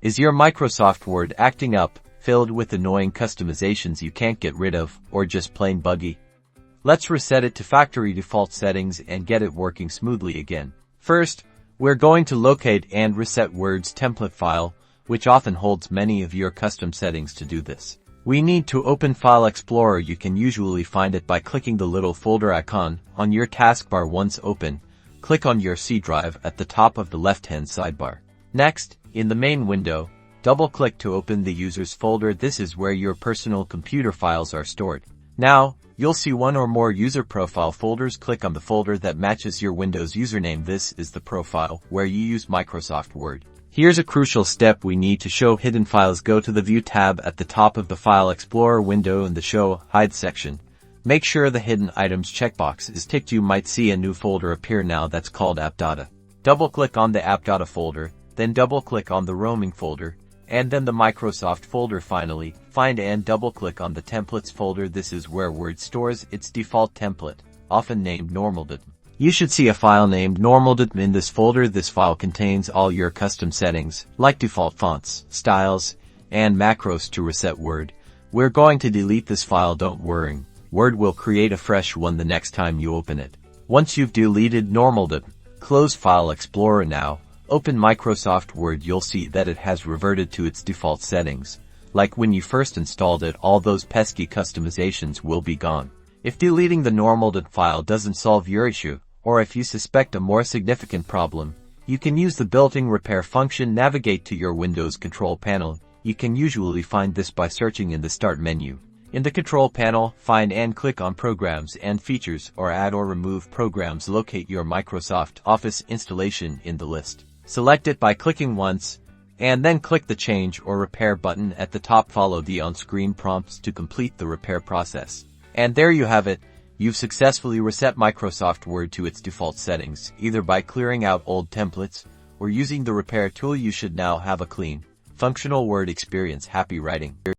Is your Microsoft Word acting up, filled with annoying customizations you can't get rid of, or just plain buggy? Let's reset it to factory default settings and get it working smoothly again. First, we're going to locate and reset Word's template file, which often holds many of your custom settings. To do this, we need to open File Explorer. You can usually find it by clicking the little folder icon on your taskbar. Once open, click on your C drive at the top of the left-hand sidebar. Next, in the main window, double-click to open the user's folder. This is where your personal computer files are stored. Now, you'll see one or more user profile folders. Click on the folder that matches your Windows username. This is the profile where you use Microsoft Word. Here's a crucial step. We need to show hidden files. Go to the View tab at the top of the File Explorer window in the Show Hide section. Make sure the Hidden Items checkbox is ticked. You might see a new folder appear now that's called App.data. Double-click on the App.data folder, then double-click on the Roaming folder, and then the Microsoft folder. Finally, find and double-click on the Templates folder. This is where Word stores its default template, often named Normal.dotm. You should see a file named Normal.dotm in this folder. This file contains all your custom settings, like default fonts, styles, and macros to reset Word. We're going to delete this file. Don't worry, Word will create a fresh one the next time you open it. Once you've deleted Normal.dotm, close File Explorer now. Open Microsoft Word. You'll see that it has reverted to its default settings. Like when you first installed it, all those pesky customizations will be gone. If deleting the Normal.dotm file doesn't solve your issue, or if you suspect a more significant problem, you can use the built-in repair function. Navigate to your Windows control panel. You can usually find this by searching in the Start menu. In the control panel, find and click on Programs and Features, or Add or Remove Programs. Locate your Microsoft Office installation in the list. Select it by clicking once, and then click the Change or Repair button at the top. Follow the on-screen prompts to complete the repair process. And there you have it. You've successfully reset Microsoft Word to its default settings, either by clearing out old templates or using the repair tool. You should now have a clean, functional Word experience. Happy writing!